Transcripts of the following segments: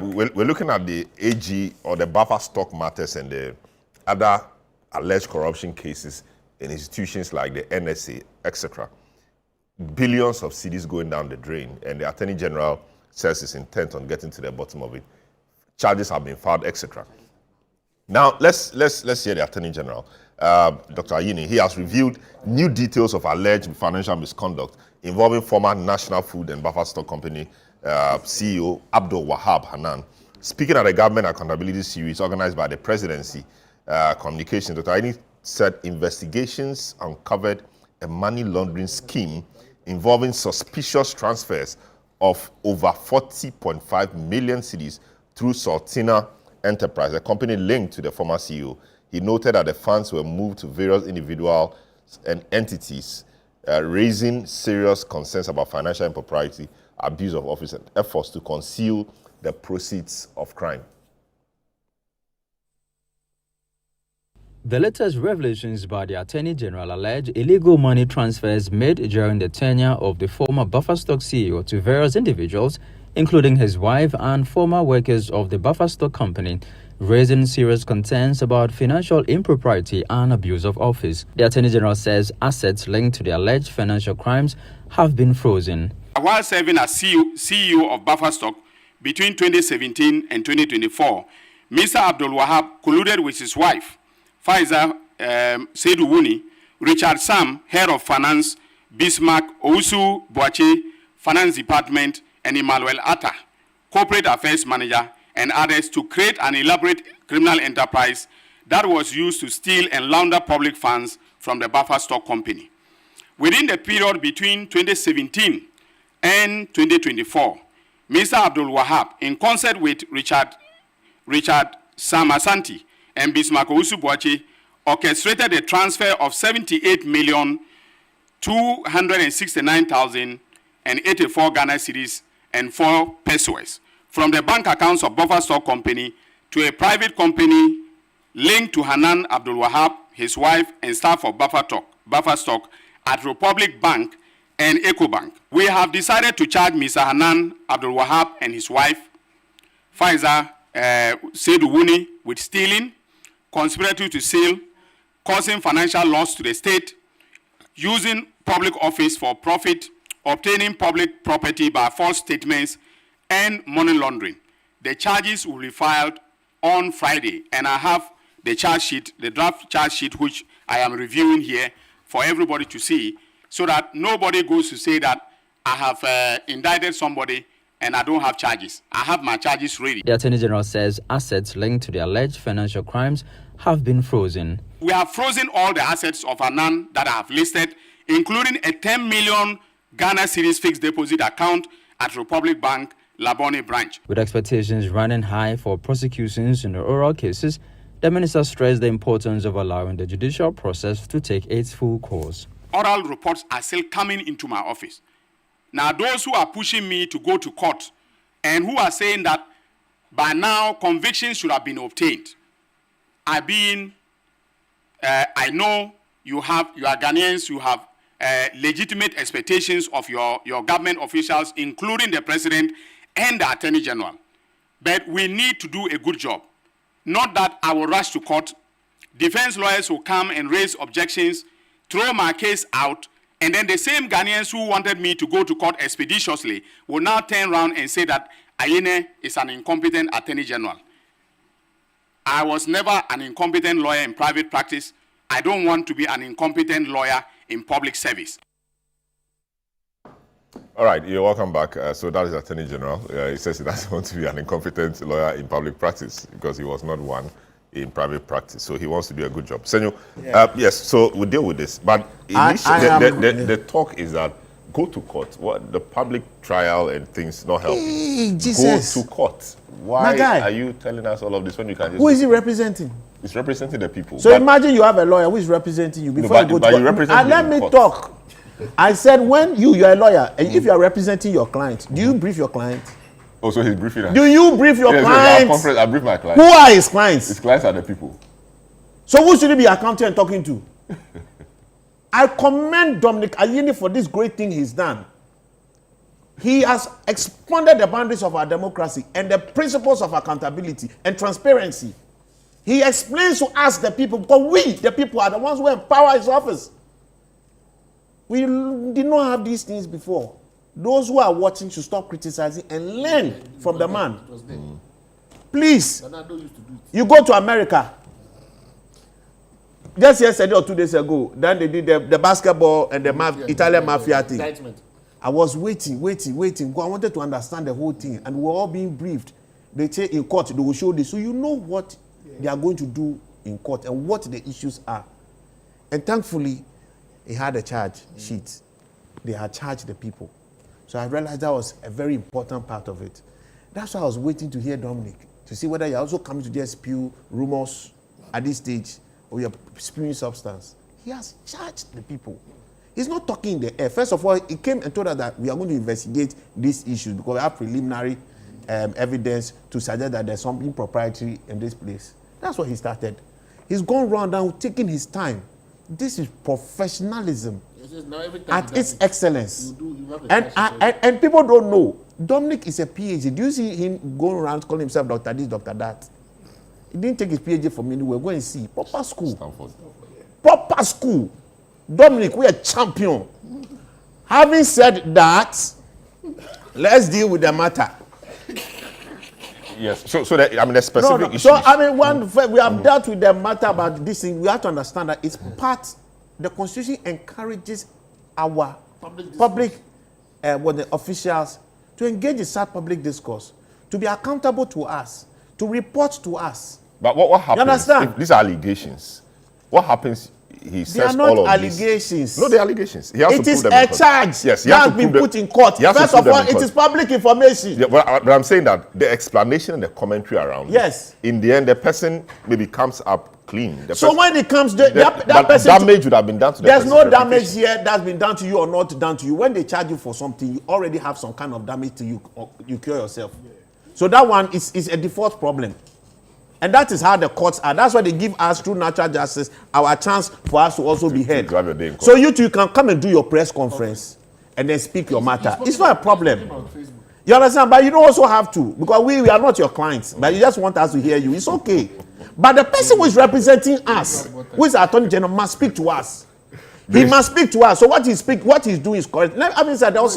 We're looking at the AG or the buffer stock matters and the other alleged corruption cases in institutions like the NSA, etc. Billions of cedis going down the drain, and the Attorney General says he's intent on getting to the bottom of it. Charges have been filed, etc. Now, let's hear the Attorney General, Dr. Ayini. He has revealed new details of alleged financial misconduct involving former National Food and Buffer Stock Company CEO Abdul Wahab Hanan. Speaking at a government accountability series organized by the Presidency Communications, Dr. Ayini said investigations uncovered a money laundering scheme involving suspicious transfers of over 40.5 million cedis through Sultina Enterprise, a company linked to the former CEO. He noted that the funds were moved to various individuals and entities, raising serious concerns about financial impropriety, abuse of office, and efforts to conceal the proceeds of crime. The latest revelations by the Attorney General allege illegal money transfers made during the tenure of the former Buffer Stock CEO to various individuals, including his wife and former workers of the Buffer Stock Company, raising serious concerns about financial impropriety and abuse of office. The Attorney General says assets linked to the alleged financial crimes have been frozen. While serving as CEO of Buffer Stock between 2017 and 2024, Mr. Abdul Wahab colluded with his wife, Faiza Seydou, Richard Sam, Head of Finance, Bismarck Ousu Boache, Finance Department, and Emmanuel Atta, Corporate Affairs Manager, and others to create an elaborate criminal enterprise that was used to steal and launder public funds from the Buffer Stock Company. Within the period between 2017 and 2024, Mr. Abdul Wahab, in concert with Richard Sam Asante and Bismarck Ousu Boache, orchestrated the transfer of 78,269,084 Ghana cedis and 4 pesos from the bank accounts of Buffer Stock Company to a private company linked to Hanan Abdul Wahab, his wife, and staff of Buffer Stock at Republic Bank and EcoBank. We have decided to charge Mr. Hanan Abdul Wahab and his wife, Faiza Seydou, with stealing, conspiracy to steal, causing financial loss to the state, using public office for profit, obtaining public property by false statements, and money laundering. The charges will be filed on Friday, and I have the charge sheet, the draft charge sheet, which I am reviewing here for everybody to see, so that nobody goes to say that I have indicted somebody and I don't have charges. I have my charges ready. The Attorney General says assets linked to the alleged financial crimes have been frozen. We have frozen all the assets of Hanan that I have listed, including a 10 million Ghana cedis fixed deposit account at Republic Bank, Labone branch. With expectations running high for prosecutions in the oral cases, the minister stressed the importance of allowing the judicial process to take its full course. Oral reports are still coming into my office. Now, those who are pushing me to go to court and who are saying that by now convictions should have been obtained, I know you are Ghanaians, you have legitimate expectations of your government officials, including the president and the Attorney General. But we need to do a good job. Not that I will rush to court. Defense lawyers will come and raise objections, throw my case out, and then the same Ghanaians who wanted me to go to court expeditiously will now turn around and say that Ayine is an incompetent Attorney General. I was never an incompetent lawyer in private practice. I don't want to be an incompetent lawyer in public service. All right, you're welcome back. So that is Attorney General. He says he doesn't want to be an incompetent lawyer in public practice because he was not one in private practice. So he wants to do a good job. Senor, yes, so we'll deal with this. But the talk is that go to court. What the public trial and things not helping. Hey, Jesus. Go to court. Why are you telling us all of this when you can just... Who is he representing? He's representing the people. So imagine you have a lawyer who is representing you before you go to court. And let me court. talk. I said when you're a lawyer, and if you are representing your client, do you brief your client? Oh, so he's briefing us. Do you brief your clients? I brief my clients. Who are his clients? His clients are the people. So who should he be accounting and talking to? I commend Dominic Ayini for this great thing he's done. He has expanded the boundaries of our democracy and the principles of accountability and transparency. He explains to us, the people, because we, the people, are the ones who empower his office. We did not have these things before. Those who are watching should stop criticizing and learn from the man. Please, you go to America. Just yesterday or 2 days ago, then they did the basketball and the Italian mafia thing. I was waiting. I wanted to understand the whole thing, and we were all being briefed. They say in court, they will show this. So you know what they are going to do in court and what the issues are. And thankfully, he had a charge sheet. They had charged the people. So I realized that was a very important part of it. That's why I was waiting to hear Dominic, to see whether you're also coming to just spew rumors at this stage, or you're spewing substance. He has charged the people. He's not talking in the air. First of all, he came and told us that we are going to investigate these issues because we have preliminary evidence to suggest that there's something proprietary in this place. That's what he started. He's gone round and taking his time. This is professionalism at its excellence. And people don't know. Dominic is a PhD. Do you see him going around calling himself Dr. This, Dr. That? He didn't take his PhD from anywhere. Go and see. Proper school. Stanford. Proper school. Dominic, we are champion. Having said that, let's deal with the matter. Yes. So that, I mean, the specific issues. So I mean, we have dealt with the matter about this thing. We have to understand that it's part. The Constitution encourages our public the officials to engage in such public discourse, to be accountable to us, to report to us. But what happens? You understand? If these are allegations. What happens? He says they are not all of allegations. These. No, they're allegations. He has it to is prove them a charge. Yes, that has been put in court. First of all, it is public information. Yeah, but I'm saying that the explanation and the commentary around yes. it, in the end, the person maybe comes up clean. So when it comes to that person, damage would have been done to the there's no damage here that's been done to you or not done to you. When they charge you for something, you already have some kind of damage to you, or you cure yourself. Yeah. So that one is a default problem. And that is how the courts are. That's why they give us, through natural justice, our chance for us to also be heard. So you two can come and do your press conference and then speak your matter. It's not a problem. You understand? But you don't also have to, because we are not your clients. But you just want us to hear you. It's okay. But the person who is representing us, who is Attorney General, must speak to us. He must speak to us. So what he's doing is correct. I mean, there was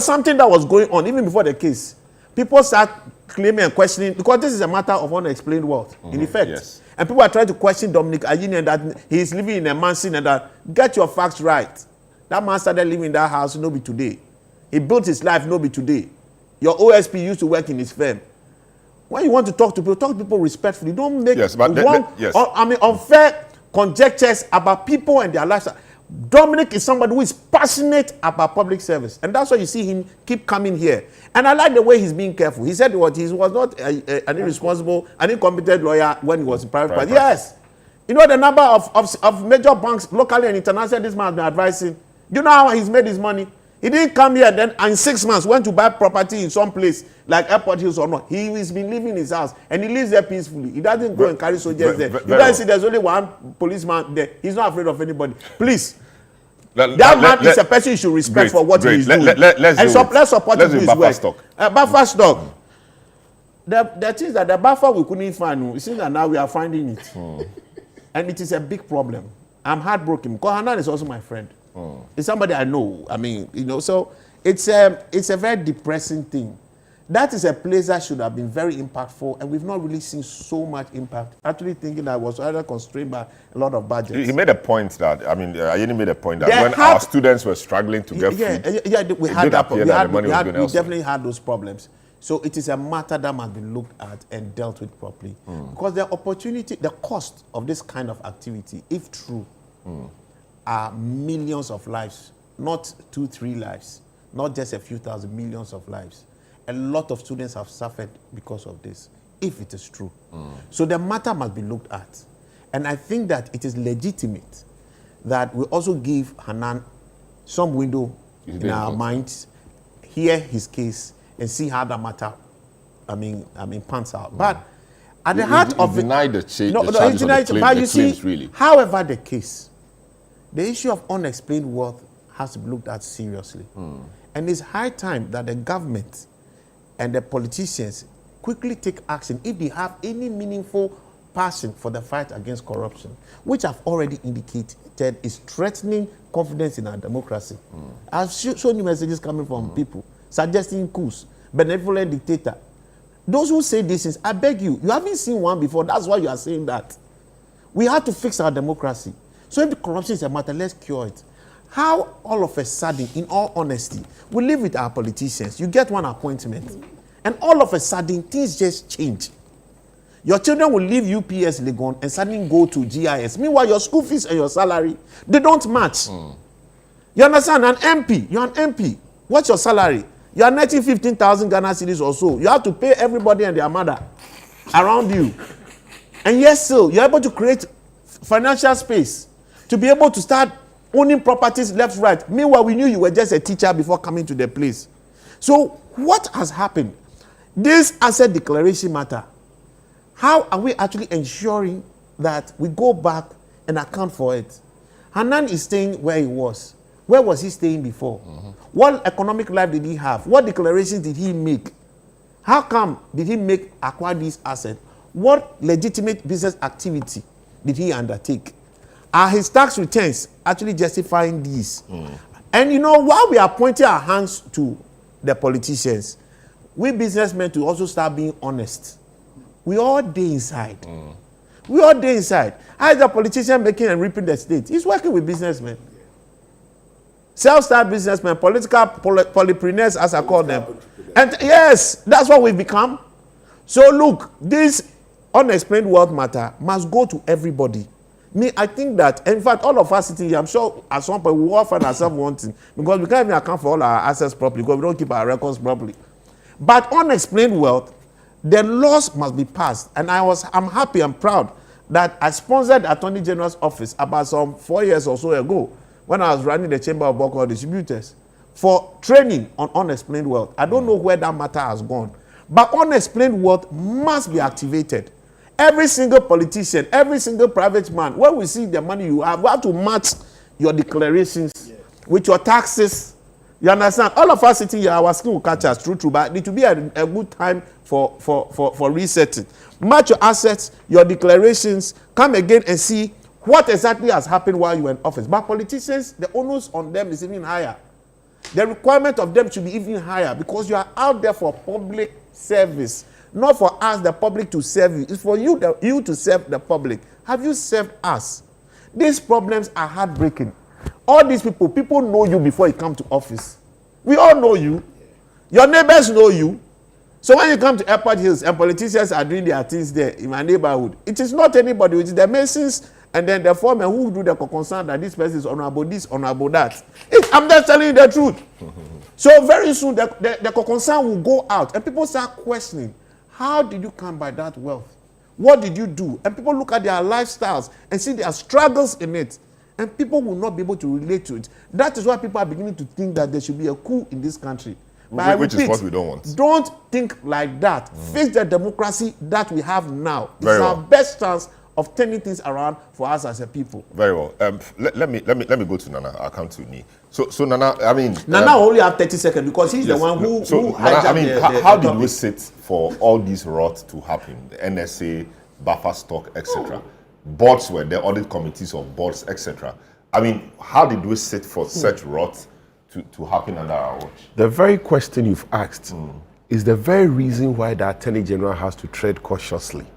something that was going on even before the case. People start claiming and questioning, because this is a matter of unexplained wealth, in effect. Yes. And people are trying to question Dominic Ayini and that he's living in a mansion and that. Get your facts right. That man started living in that house, no be today. He built his life, no be today. Your OSP used to work in his firm. When you want to talk to people respectfully. Don't make unfair conjectures about people and their lifestyle. Dominic is somebody who is passionate about public service. And that's why you see him keep coming here. And I like the way he's being careful. He said he was not an irresponsible, an incompetent lawyer when he was in private practice. Yes. You know the number of major banks, locally and internationally, this man has been advising. Do you know how he's made his money? He didn't come here then and in 6 months went to buy property in some place like Airport Hills or not. He has been living in his house and he lives there peacefully. He doesn't go and carry soldiers there. You guys see there's only one policeman there. He's not afraid of anybody. Please. That man is a person you should respect for what he's doing. Let's support him his work. Buffer stock. The things that the buffer we couldn't find, it seems that now we are finding it. And it is a big problem. I'm heartbroken because Hanan is also my friend. It's somebody I know. I mean, you know, so it's a very depressing thing. That is a place that should have been very impactful, and we've not really seen so much impact. Actually thinking that I was either constrained by a lot of budgets. He made a point that, I mean, Ayini made a point that when our students were struggling to get food, we had that. We definitely had those problems. So it is a matter that must be looked at and dealt with properly. Because the cost of this kind of activity, if true, are millions of lives, not 2-3 lives, not just a few thousand, millions of lives. A lot of students have suffered because of this, if it is true. So the matter must be looked at. And I think that it is legitimate that we also give Hanan some window in our minds, hear his case, and see how the matter, pans out. But at the heart of it, denied the charges on the claims, really. However the case, the issue of unexplained wealth has to be looked at seriously. And it's high time that the government and the politicians quickly take action if they have any meaningful passion for the fight against corruption, which I've already indicated is threatening confidence in our democracy. I've shown you messages coming from people suggesting coups, benevolent dictator. Those who say these things, I beg you, you haven't seen one before. That's why you are saying that. We have to fix our democracy. So if the corruption is a matter, let's cure it. How all of a sudden, in all honesty, we live with our politicians. You get one appointment, and all of a sudden, things just change. Your children will leave UPS Legon and suddenly go to GIS. Meanwhile, your school fees and your salary, they don't match. You understand? An MP, you're an MP. What's your salary? You are netting 15,000 Ghana cedis or so. You have to pay everybody and their mother around you. And yes, still, you're able to create financial space to be able to start owning properties left, right. Meanwhile, we knew you were just a teacher before coming to the place. So what has happened? This asset declaration matter. How are we actually ensuring that we go back and account for it? Hanan is staying where he was. Where was he staying before? What economic life did he have? What declarations did he make? How come did he acquire this asset? What legitimate business activity did he undertake? Are his tax returns actually justifying these? And you know, while we are pointing our hands to the politicians, we businessmen to also start being honest. We all day inside. We all day inside. How is the politician making and reaping the state? He's working with businessmen. Self-start businessmen, political polypreneurs, as I call them. And yes, that's what we've become. So look, this unexplained wealth matter must go to everybody. Me, I think that, in fact, all of us sitting here, I'm sure at some point we all find ourselves wanting, because we can't even account for all our assets properly, because we don't keep our records properly. But unexplained wealth, the laws must be passed. And I'm happy and proud that I sponsored the Attorney General's office about some 4 years or so ago, when I was running the Chamber of Alcohol Distributors, for training on unexplained wealth. I don't know where that matter has gone. But unexplained wealth must be activated. Every single politician, every single private man, when we see the money you have, we have to match your declarations with your taxes. You understand? All of us sitting here, our skin will catch us, true, but it will be a good time for resetting. Match your assets, your declarations, come again and see what exactly has happened while you were in office. But politicians, the onus on them is even higher. The requirement of them should be even higher, because you are out there for public service, not for us, the public, to serve you. It's for you to serve the public. Have you served us? These problems are heartbreaking. All these people know you before you come to office. We all know you. Your neighbors know you. So when you come to Airport Hills and politicians are doing their things there in my neighborhood, it is not anybody, it is the Masons and then the foremen who do the concern that this person is honorable this, honorable that. I'm just telling you the truth. So very soon the concern will go out and people start questioning, how did you come by that wealth? What did you do? And people look at their lifestyles and see their struggles in it. And people will not be able to relate to it. That is why people are beginning to think that there should be a coup in this country. But which is what we don't want. Don't think like that. Fix the democracy that we have now. It's our best chance of turning things around for us as a people. Very well. Let me go to Nana. I'll come to Ni. So Nana, I mean, Nana only have 30 seconds because he's the one who Nana, I mean, how did we sit for all these rot to happen? The NSA, buffer stock, etc. Boards were there, audit committees of boards, etc. I mean, how did we sit for such rot to happen under our watch? The very question you've asked is the very reason why the Attorney General has to tread cautiously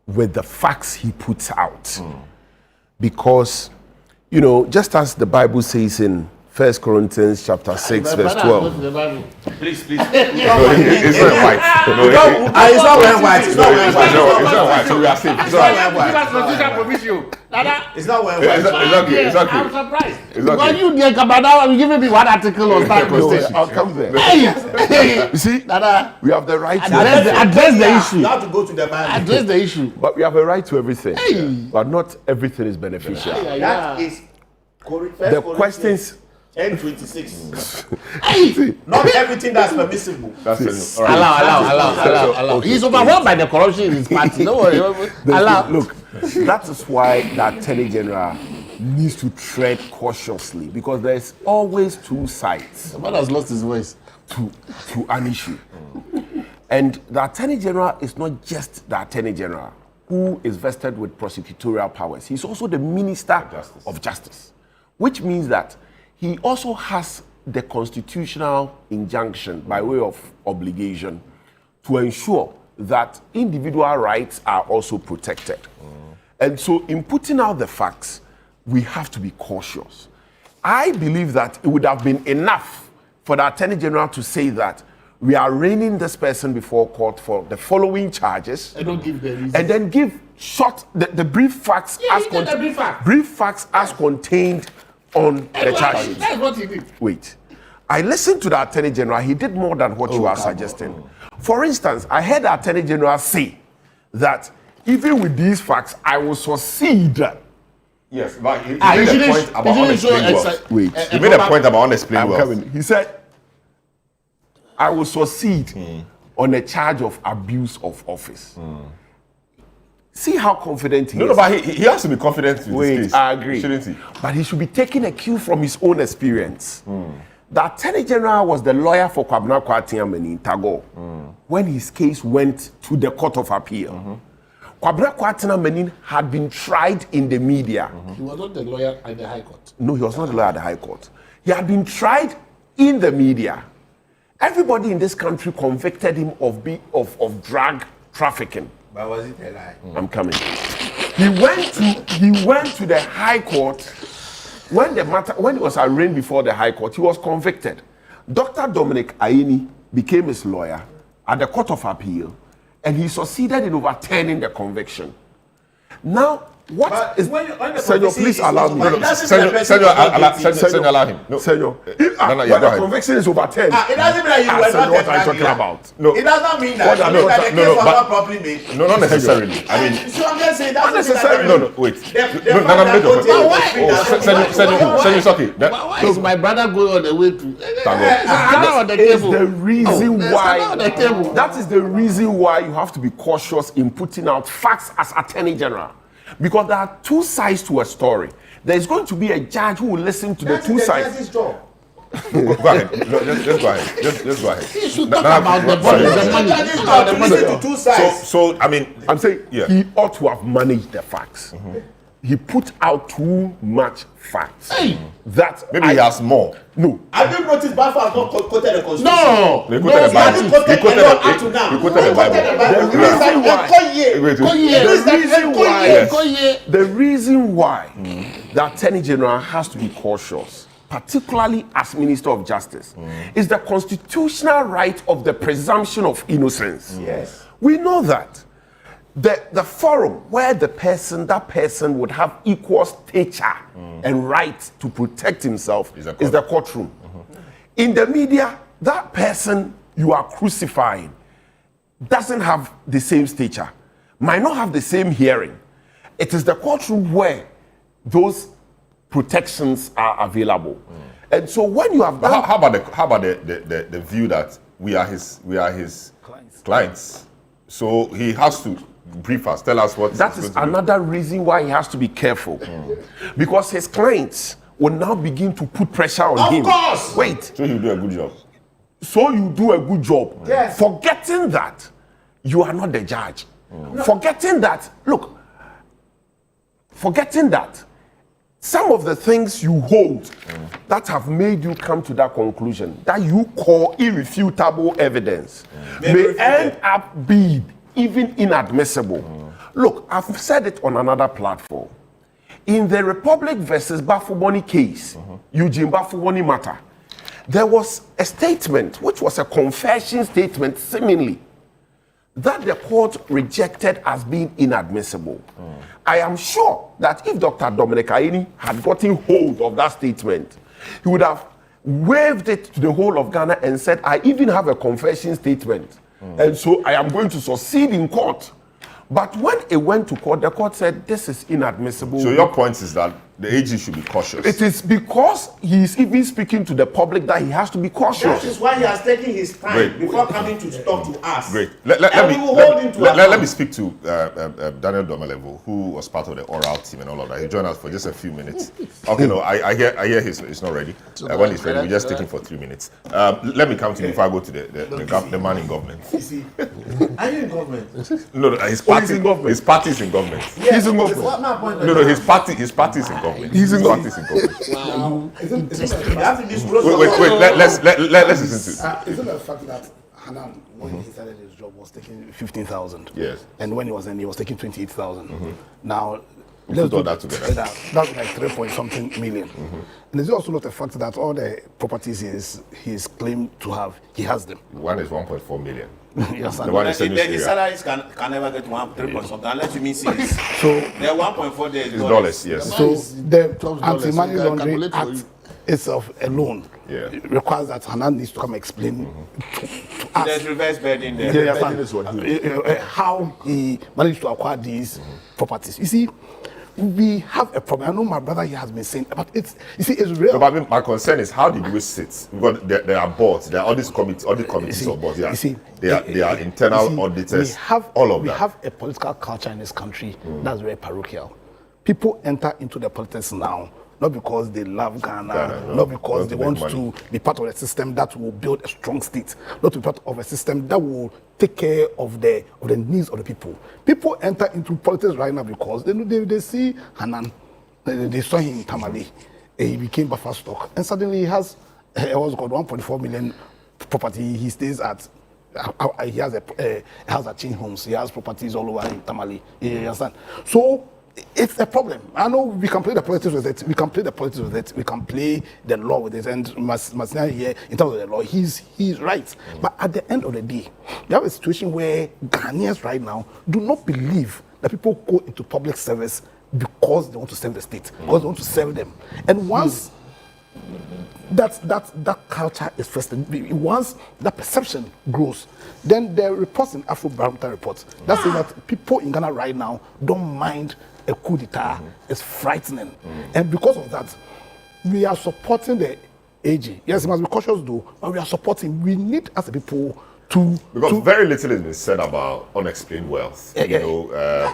with the facts he puts out. Because, you know, just as the Bible says in 1 Corinthians chapter 6, verse 12. Please. It's not white. It's not wearing white. It's not white. So we are safe. It's not It's not wearing white. It's okay. I'm surprised. Because you get Kabada, you giving me one article on that. I'll come there. Hey, you see, we have the right to address the issue. You have to go to the Bible. address the issue. But we have a right to everything. But not everything is beneficial. That is The questions. 10:26. Not everything that's permissible. That's Allow. He's overwhelmed by the corruption in his party. Don't worry. Allow. Look, that is why the Attorney General needs to tread cautiously because there's always two sides. The man has lost his voice. To an issue. And the Attorney General is not just the Attorney General who is vested with prosecutorial powers. He's also the Minister of Justice, which means that he also has the constitutional injunction by way of obligation to ensure that individual rights are also protected. And so in putting out the facts, we have to be cautious. I believe that it would have been enough for the Attorney General to say that we are arraigning this person before court for the following charges. I don't give the reasons. And then give the brief facts brief facts as contained on the charges. That's what he did. Wait. I listened to the Attorney General. He did more than what you are suggesting. For instance, I heard the Attorney General say that even with these facts, I will succeed. Yes, but he made a point about unexplained wealth. Wait. He made a point about unexplained wealth. He said, I will succeed on a charge of abuse of office. See how confident he is. No, but he has to be confident with this case. I agree. Shouldn't he? But he should be taking a cue from his own experience. The Attorney General was the lawyer for Kwabena Kwatiamani in Tagore when his case went to the Court of Appeal. Kwabena Kwatiamani had been tried in the media. He was not the lawyer at the High Court. No, he was not the lawyer at the High Court. He had been tried in the media. Everybody in this country convicted him of drug trafficking. But was it a lie? I'm coming. He went to the High Court. When it was arraigned before the High Court, he was convicted. Dr. Dominic Ayini became his lawyer at the Court of Appeal, and he succeeded in overturning the conviction. Now, Senor, please allow me. Senor, allow him. No. Senor, When the conviction is overturned. It doesn't mean that you were not what I'm talking about. No. It doesn't mean that. It means that the case was not properly made. No, not necessarily. I mean, So I'm just saying that's not necessarily. no, wait. Senor, it's okay. Why is my brother going on the way to? That is the reason why. on the table. That is the reason why you have to be cautious in putting out facts as Attorney General, because there are two sides to a story. There is going to be a judge who will listen to the two sides. Go ahead. Just go ahead. Just go ahead. He should talk about the money. To two sides. So I mean, I'm saying yeah. he ought to have managed the facts. He put out too much facts. Hey. That maybe he has more. No. Have you noticed Bafa has not quoted the Constitution? No. They quoted the Bible. He quoted the Bible. The reason why the Attorney General has to be cautious, particularly as Minister of Justice, is the constitutional right of the presumption of innocence. Yes. We know that. The forum where that person would have equal stature and right to protect himself is the courtroom. In the media, that person you are crucifying doesn't have the same stature, might not have the same hearing. It is the courtroom where those protections are available. And so when you have done, how about the view that we are his clients? So he has to brief us, tell us what. That is another reason why he has to be careful, because his clients will now begin to put pressure on him. Of course. Wait. So you do a good job. So you do a good job. Yes. Forgetting that you are not the judge. Forgetting that, look, forgetting that some of the things you hold that have made you come to that conclusion that you call irrefutable evidence may end up being even inadmissible. Look, I've said it on another platform. In the Republic versus Bafuboni case, Eugene Bafuboni matter, there was a statement, which was a confession statement, seemingly, that the court rejected as being inadmissible. I am sure that if Dr. Dominic Ayini had gotten hold of that statement, he would have waved it to the whole of Ghana and said, I even have a confession statement. And so I am going to succeed in court. But when it went to court, the court said, this is inadmissible. So your point is that the AG should be cautious. It is because he is even speaking to the public that he has to be cautious. That is why he has taken his time before coming to talk to us. Great. Let me speak to Daniel Domelevo, who was part of the oral team and all of that. He joined us for just a few minutes. Okay, no, I hear he's not ready. When he's ready, we just take him for 3 minutes. Let me come to you before I go to the man in government. Are you in government? No, his party is in government. His party is in government. Yes, he's in government. No, his party is in government. He's in government. Wow. Wait, let's listen to it. Isn't the fact that Hanan, when he started his job, was taking 15,000? Yes. And when he was in, he was taking 28,000. Now, Let's do that together. That's like 3 point something million. And there's also not the fact that all the properties he's claimed to have, he has them. One is 1.4 million. Yes, The one is in this The area. salaries can never get 3 point something unless you mean cities. So The 1.4 there is It's dollars, yes. So the Anti-Money Laundering Act itself alone requires that Hanan needs to come explain to us. There's reverse bidding there. How he managed to acquire these properties. You see, we have a problem. I know my brother here has been saying, but it's real. No, but my concern is how did we sit? Because there are boards, there are all these committees of boards. Yeah. They are internal auditors. We have a political culture in this country that's very parochial. People enter into the politics now not because they love Ghana, not because they want to be part of a system that will build a strong state, not to be part of a system that will take care of the needs of the people. People enter into politics right now because they see Hanan, they saw him in Tamale, he became buffer stock, and suddenly he has what's called 1.4 million property. He stays at. He has a house at Chin Homes. He has properties all over in Tamale. You understand? So it's a problem. I know we can play the politics with it. We can play the law with it. And Masina here, in terms of the law, he's right. But at the end of the day, we have a situation where Ghanaians right now do not believe that people go into public service because they want to serve the state, because they want to serve them. And once that culture is first, once that perception grows, then the reports in Afrobarometer reports that say that people in Ghana right now don't mind a coup d'etat. It's frightening. And because of that, we are supporting the AG. Yes, it must be cautious though, but we are supporting. We need as a people to... Because very little has been said about unexplained wealth. That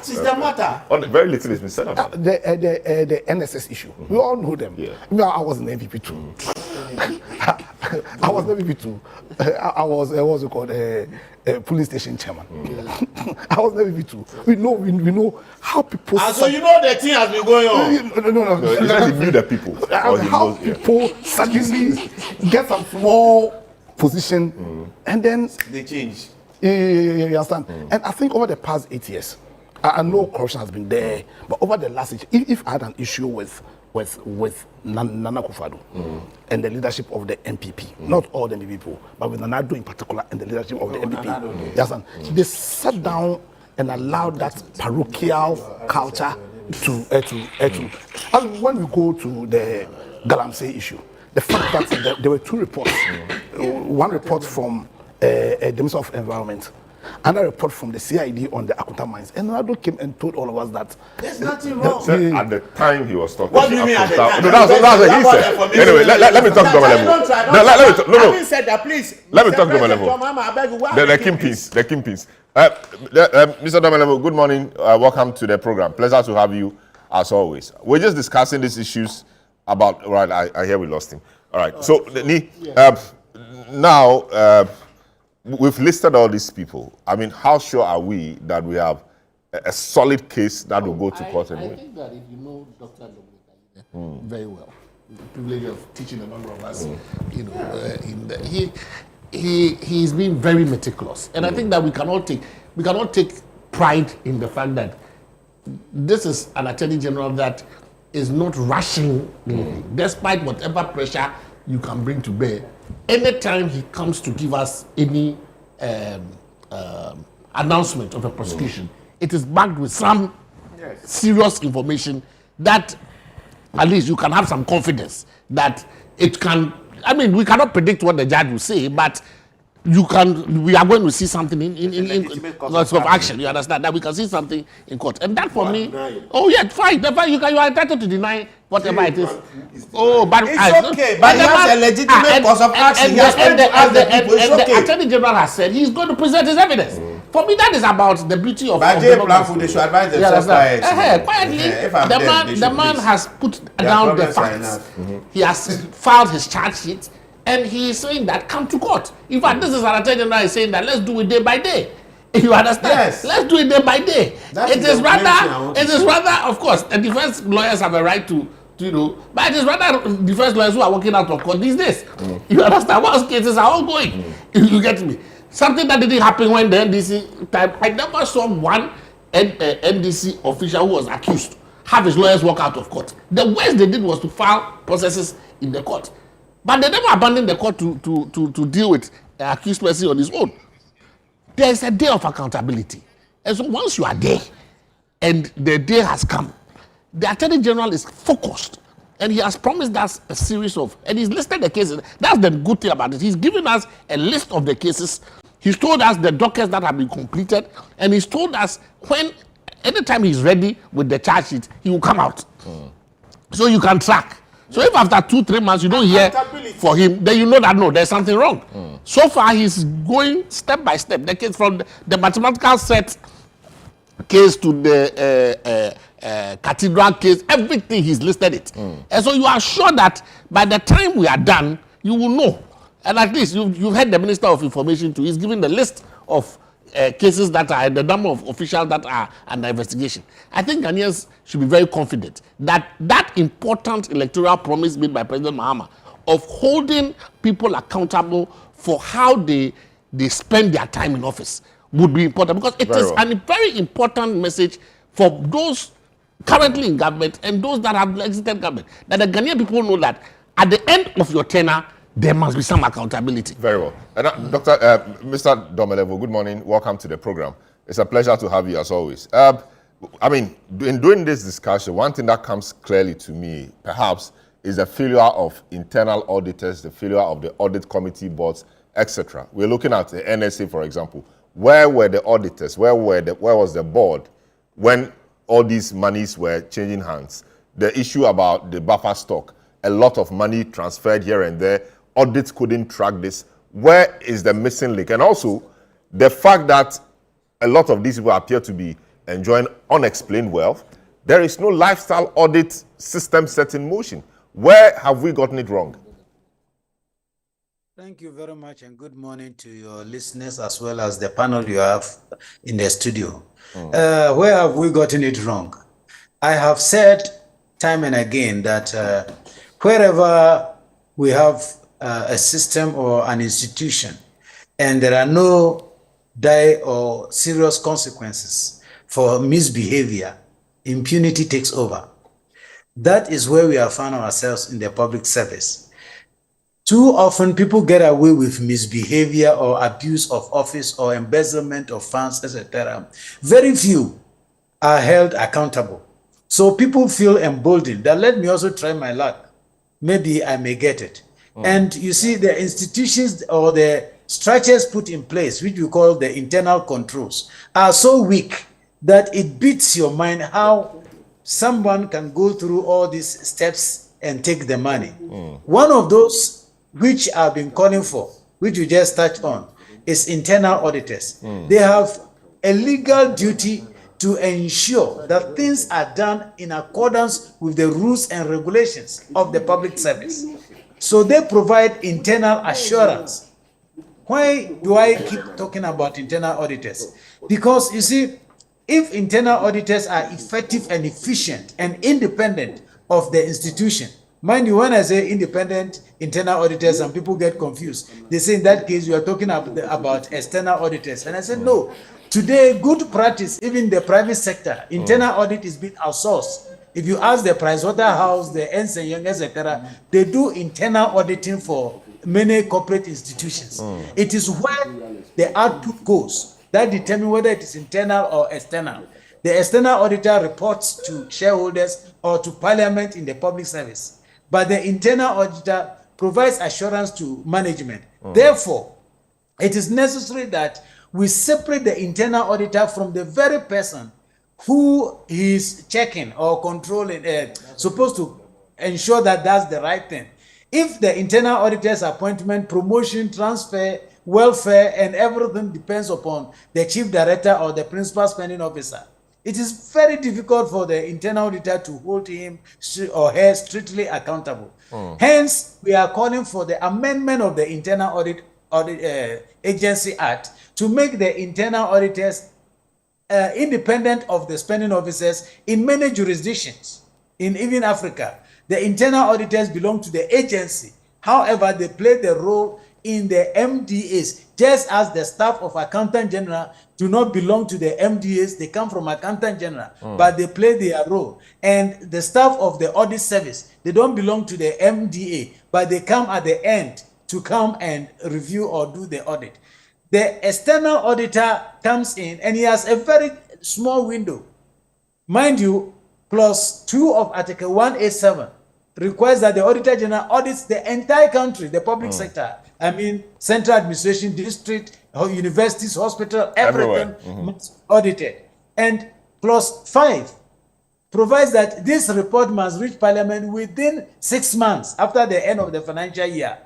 is the matter. Very little has been said about the NSS issue. We all know them. Yeah. I was in MVP too. I was in MVP too. I was what's it called a police station chairman. I was in MVP too. We know how people. And so you know the thing has been going on. No. It's like he knew the people. How people suddenly get some small position and then they change. You understand? And I think over the past 8 years, I know corruption has been there, but over the last 8 years, if I had an issue with Nana Akufo-Addo and the leadership of the MPP, not all the people, but with Nana Addo in particular and the leadership of the MPP, you understand? They sat down and allowed that parochial culture to and when we go to the Galamsey issue, the fact that there were two reports, one report from the Minister of Environment, another report from the CID on the Akunta mines, and Nado came and told all of us that there's nothing wrong. So at the time he was talking. What do you mean at the time? No, that's what he said. Anyway, let me talk to Domelevo. No. Having said that, please. Let me talk to Domelevo. The kingpins. Mr. Domelevo, good morning. Welcome to the program. Pleasure to have you as always. We're just discussing these issues about. Right, I hear we lost him. All right. So now. We've listed all these people. I mean, how sure are we that we have a solid case that will go to court and win? I think that if you know Dr. Dominic very well, the privilege of teaching a number of us, he's been very meticulous, and I think that we cannot take pride in the fact that this is an Attorney General that is not rushing, despite whatever pressure you can bring to bear. Anytime he comes to give us any announcement of a prosecution, it is backed with some serious information that at least you can have some confidence that it can. I mean, we cannot predict what the judge will say, but we are going to see something in lots of action. You understand that we can see something in court, and that for me, fine. You are entitled to deny whatever it is. Oh, but it's okay, but he has a legitimate cause of action. He has and to ask the people. It's the okay. Attorney General has said he's going to present his evidence. For me, that is about the beauty of democracy. They should advise themselves quietly. The man has put down the facts. He has filed his charge sheet, and he is saying that come to court. In fact, this is an Attorney General saying that let's do it day by day. You understand? Yes. Let's do it day by day. It is rather, of course, the defense lawyers have a right to but it is rather defense lawyers who are working out of court these days. You understand? What cases are all going? You get me? Something that didn't happen when the NDC time. I never saw one NDC official who was accused have his lawyers walk out of court. The worst they did was to file processes in the court, but they never abandoned the court to deal with the accused person on his own. There is a day of accountability, and so once you are there, and the day has come, the Attorney General is focused, and he has promised us a series of, and he's listed the cases. That's the good thing about it. He's given us a list of the cases. He's told us the dockets that have been completed, and he's told us anytime he's ready with the charge sheet, he will come out. So you can track. So if after 2-3 months you don't hear for him, then you know that no, there's something wrong. So far he's going step by step. The case from the mathematical set case to the cathedral case, everything he's listed it. And so you are sure that by the time we are done, you will know. And at least you've heard the Minister of Information too. He's giving the list of cases that are, the number of officials that are under investigation. I think Ghanaians should be very confident that that important electoral promise made by President Mahama of holding people accountable for how they spend their time in office would be important, because it is a very important message for those currently in government and those that have exited government, that the Ghanaian people know that at the end of your tenure, there must be some accountability. Very well. And Dr. Mr. Domelevo, good morning. Welcome to the program. It's a pleasure to have you as always. I mean, in doing this discussion, one thing that comes clearly to me, perhaps, is the failure of internal auditors, the failure of the audit committee boards, etc. We're looking at the NSA, for example. Where were the auditors? Where was the board when all these monies were changing hands? The issue about the buffer stock, a lot of money transferred here and there. Audits couldn't track this. Where is the missing link? And also, the fact that a lot of these people appear to be enjoying unexplained wealth, there is no lifestyle audit system set in motion. Where have we gotten it wrong? Thank you very much, and good morning to your listeners as well as the panel you have in the studio. Where have we gotten it wrong? I have said time and again that wherever we have a system or an institution and there are no dire or serious consequences for misbehavior, impunity takes over. That is where we have found ourselves in the public service. Too often people get away with misbehavior or abuse of office or embezzlement of funds, etc. Very few are held accountable. So people feel emboldened that let me also try my luck. Maybe I may get it. And you see, the institutions or the structures put in place, which we call the internal controls, are so weak that it beats your mind how someone can go through all these steps and take the money. One of those which I've been calling for, which you just touched on, is internal auditors. They have a legal duty to ensure that things are done in accordance with the rules and regulations of the public service. So they provide internal assurance. Why do I keep talking about internal auditors? Because you see, if internal auditors are effective and efficient and independent of the institution, mind you, when I say independent internal auditors, some people get confused. They say in that case, you are talking about external auditors. And I said, no. Today, good practice, even the private sector, internal audit is being outsourced. If you ask the Pricewaterhouse, the Ernst & Young, etc., they do internal auditing for many corporate institutions. It is where the output goes that determines whether it is internal or external. The external auditor reports to shareholders or to parliament in the public service. But the internal auditor provides assurance to management. Therefore, it is necessary that we separate the internal auditor from the very person who is checking or controlling, supposed to ensure that that's the right thing. If the internal auditor's appointment, promotion, transfer, welfare, and everything depends upon the chief director or the principal spending officer, it is very difficult for the internal auditor to hold him or her strictly accountable. Hence, we are calling for the amendment of the Internal Audit Agency Act to make the internal auditors independent of the spending officers in many jurisdictions, in even Africa. The internal auditors belong to the agency. However, they play the role in the MDAs, just as the staff of Accountant General do not belong to the MDAs. They come from Accountant General, but they play their role. And the staff of the audit service, they don't belong to the MDA, but they come at the end to come and review or do the audit. The external auditor comes in and he has a very small window. Mind you, clause 2 of Article 187 requires that the Auditor General audits the entire country, the public sector. I mean, central administration, district, universities, hospital, everything must be audited. And clause 5 provides that this report must reach Parliament within 6 months after the end of the financial year.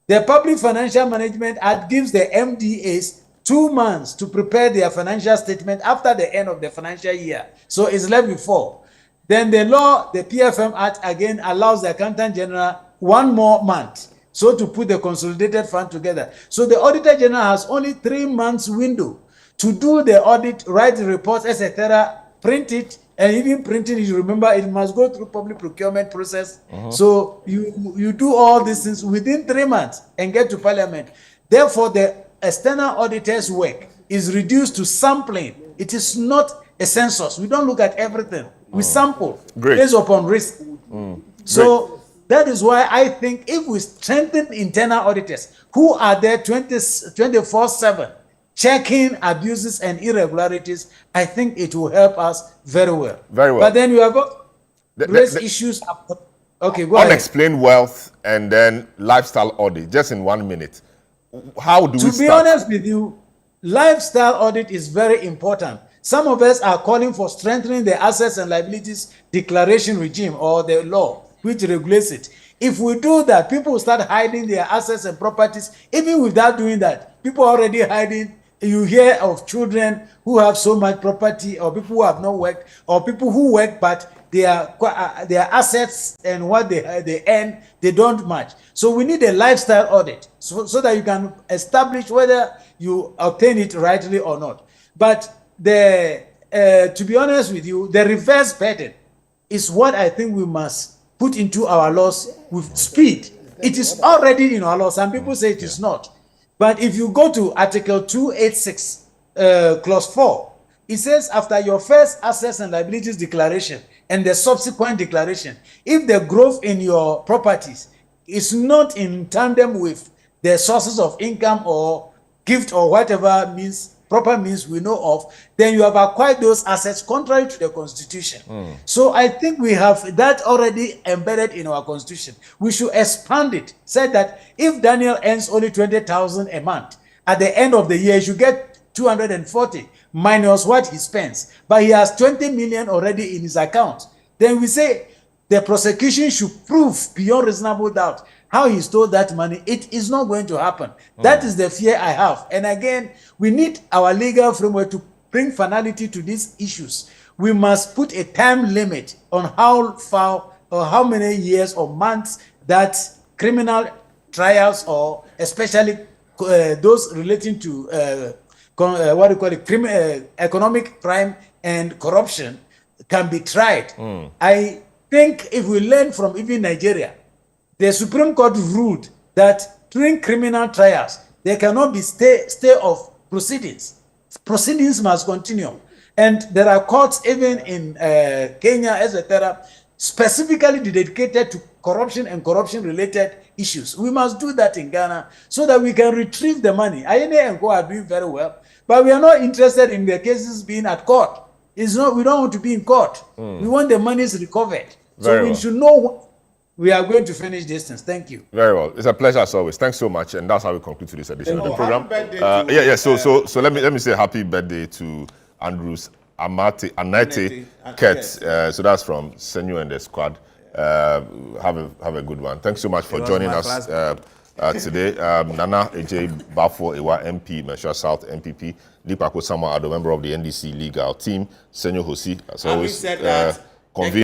The Public Financial Management Act gives the MDAs 2 months to prepare their financial statement after the end of the financial year. So it's left with 4. Then the law, the PFM Act, again allows the Accountant General 1 more month. So to put the consolidated fund together. So the Auditor General has only 3 months window to do the audit, write the reports, etc., print it, and even printing, you remember, it must go through public procurement process. So you do all these things within 3 months and get to Parliament. Therefore, the external auditor's work is reduced to sampling. It is not a census. We don't look at everything. We sample based upon risk. So that is why I think if we strengthen internal auditors who are there 24/7, checking abuses and irregularities, I think it will help us very well. Very well. But then you have raised issues. Okay, go ahead. Unexplained wealth and then lifestyle audit, just in 1 minute. How do we start? To be honest with you, lifestyle audit is very important. Some of us are calling for strengthening the assets and liabilities declaration regime or the law which regulates it. If we do that, people will start hiding their assets and properties. Even without doing that, people are already hiding. You hear of children who have so much property, or people who have not worked, or people who work but their assets and what they earn, they don't match. So we need a lifestyle audit so that you can establish whether you obtain it rightly or not. But to be honest with you, the reverse burden is what I think we must put into our laws with speed. It is already in our laws. Some people say it is not. But if you go to Article 286, Clause 4, it says after your first assets and liabilities declaration and the subsequent declaration, if the growth in your properties is not in tandem with the sources of income or gift or whatever means, proper means we know of, then you have acquired those assets contrary to the Constitution. So I think we have that already embedded in our Constitution. We should expand it. Say that if Daniel earns only 20,000 a month, at the end of the year, he should get 240 minus what he spends. But he has 20 million already in his account. Then we say the prosecution should prove beyond reasonable doubt how he stole that money. It is not going to happen. That is the fear I have. And again, we need our legal framework to bring finality to these issues. We must put a time limit on how far or how many years or months that criminal trials, or especially those relating to economic crime and corruption, can be tried. I think if we learn from even Nigeria, the Supreme Court ruled that during criminal trials, there cannot be stay of proceedings. Proceedings must continue. And there are courts even in Kenya, etc., specifically dedicated to corruption and corruption-related issues. We must do that in Ghana so that we can retrieve the money. INA and Co are doing very well, but we are not interested in the cases being at court. It's not. We don't want to be in court. We want the monies recovered. So we should know what we are going to finish this thing. Thank you. Very well. It's a pleasure as always. Thanks so much, and that's how we conclude today's edition of the program. So let me say happy birthday to Andrews Anate Kurt. So that's from Senyo and the squad. Have a good one. Thanks so much for It was joining my us today. Nana Ej Bafo Ewa MP, Mensura South MPP, Deepak Osama Ado, member of the NDC legal team, Senyo Hosi, as always, said that, convened